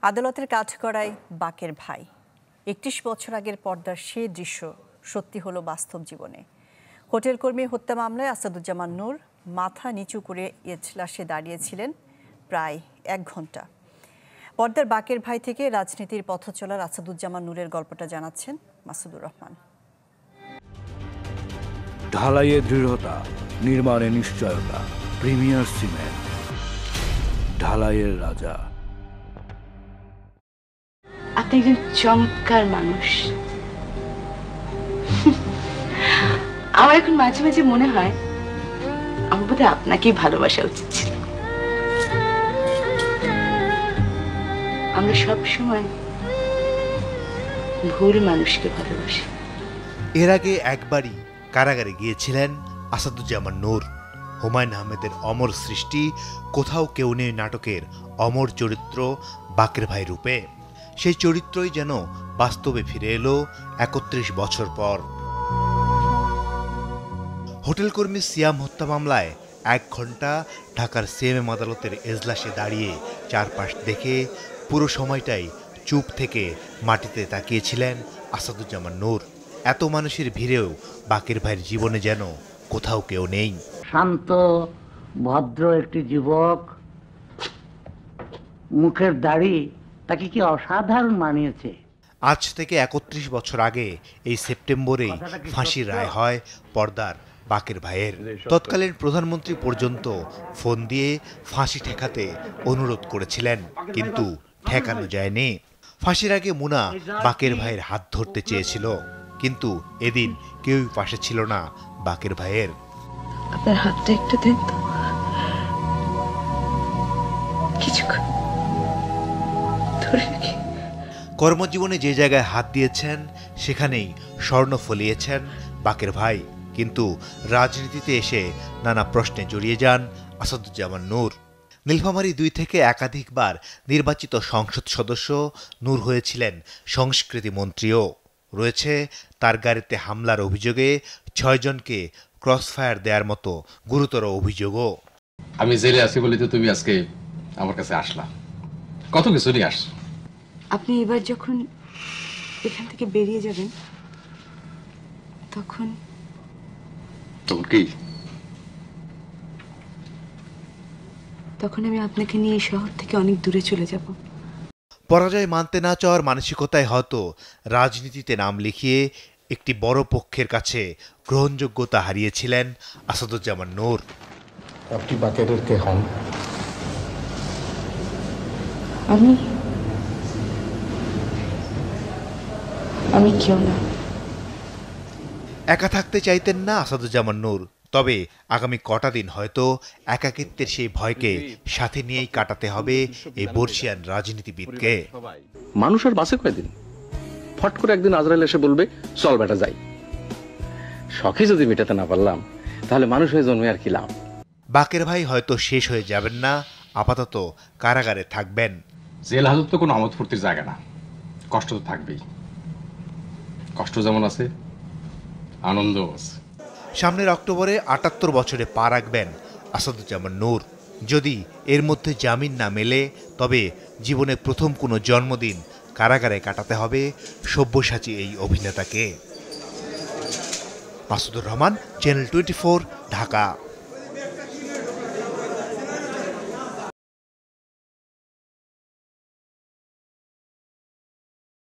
আদালতের কাঠগড়ায় বাকের ভাই ৩১ বছর আগের পর্দার সেই দৃশ্য সত্যি হলো বাস্তব জীবনে। হোটেল কর্মী হত্যা মামলায় আসাদুজ্জামান নূর মাথা নিচু করে এজলাসে দাঁড়িয়েছিলেন প্রায় ১ ঘন্টা। পর্দার বাকের ভাই থেকে রাজনীতির পথ চলার আসাদুজ্জামান নূরের গল্পটা জানাচ্ছেন মাসুদুর রহমান। ঢালাইয়ে দৃঢ়তা, নির্মাণে নিশ্চয়তা, প্রিমিয়ার সিমেন্ট, ঢালাইয়ের রাজা। আপনি একজন চমৎকার মানুষ। আমার এখন মাঝে মাঝে মনে হয় আমার বোধহয় আপনাকেই ভালোবাসা উচিত ছিল। আমরা সব সময় ভুল মানুষকে ভালোবাসি। এর আগে একবারই কারাগারে গিয়েছিলেন আসাদুজ্জামান নূর। হুমায়ুন আহমেদের অমর সৃষ্টি কোথাও কেউ নেই নাটকের অমর চরিত্র বাকের ভাই রূপে। সেই চরিত্রই যেন বাস্তবে ফিরে এলো ৩১ বছর পর। হোটেল কর্মী সিয়াম হত্যা মামলায় ১ ঘন্টা ঢাকার সিএমএম আদালতের এজলাসে দাঁড়িয়ে চারপাশ দেখে পুরো সময়টাই চুপ থেকে মাটিতে তাকিয়েছিলেন আসাদুজ্জামান নূর। এত মানুষের ভিড়েও বাকের ভাইয়ের জীবনে যেন কোথাও কেউ নেই। শান্ত ভদ্র একটি যুবক, মুখের দাড়ি তাকে কি অসাধারণ মানিয়েছে। আজ থেকে ৩১ বছর আগে এই সেপ্টেম্বরেই ফাঁসির রায় হয় পর্দার বাকের ভাইয়ের। তৎকালীন প্রধানমন্ত্রী পর্যন্ত ফোন দিয়ে ফাঁসি ঠেকাতে অনুরোধ করেছিলেন, কিন্তু ঠেকানো যায়নি। ফাঁসির আগে মুনা বাকের ভাইয়ের হাত ধরতে চেয়েছিল, কিন্তু এদিন কেউই পাশে ছিল না বাকের ভাইয়ের। আপনার হাতটা একটু দেন তো, কিছুক্ষণ ধরে রাখি। কর্মজীবনে যে জায়গায় হাত দিয়েছেন সেখানেই স্বর্ণ ফলিয়েছেন বাকের ভাই, কিন্তু রাজনীতিতে এসে নানা প্রশ্নে জড়িয়ে যান আসাদুজ্জামান নূর। নীলফামারী ২ থেকে একাধিকবার নির্বাচিত সংসদ সদস্য নূর হয়েছিলেন সংস্কৃতি মন্ত্রীও। রয়েছে তার গাড়িতে হামলার অভিযোগে ৬ জনকে ক্রসফায়ার দেওয়ার মতো গুরুতর অভিযোগও। আমি জেলে আছি বলে তো তুমি আজকে আমার কাছে আসলা, কত কিছু নিয়ে আস। আপনি এবার যখন এখান থেকে বেরিয়ে যাবেন তখন কি? তখন আমি আপনাকে নিয়ে এই শহর থেকে অনেক দূরে চলে যাব। পরাজয় মানতে না চাওয়ার মানসিকতায় হয়তো রাজনীতিতে নাম লিখিয়ে একটি বড় পক্ষের কাছে গ্রহণযোগ্যতা হারিয়েছিলেন আসাদুজ্জামান নূর। আপনি বাকেরের কে হন? আমি কেউ না। একা থাকতে চাইতেন না আসাদুজ্জামান নূর, তবে আগামী কটা দিন হয়তো একাকিত্বের সেই ভয়কে সাথে নিয়েই কাটাতে হবে এই বর্ষিয়ান রাজনীতিবিদকে। মানুষের বাসে কয়দিন, ফট করে একদিন আজরাইল এসে বলবে চল বেটা যাই। শখে যদি মেটাতে না পারলাম তাহলে মানুষ হয়ে জন্মে আর কি লাভ। বাকের ভাই হয়তো শেষ হয়ে যাবেন না, আপাতত কারাগারে থাকবেন। জেল হাজত তো কোনো আমোদ ফুর্তির জায়গা না, কষ্ট তো থাকবেই। কষ্ট যেমন আছে আনন্দও আছে। সামনের অক্টোবরে ৭৮ বছরে পা রাখবেন আসাদুজ্জামান নূর। যদি এর মধ্যে জামিন না মেলে তবে জীবনের প্রথম কোনো জন্মদিন কারাগারে কাটাতে হবে সব্যসাচী এই অভিনেতাকে। মাসুদুর রহমান, চ্যানেল 24, ঢাকা।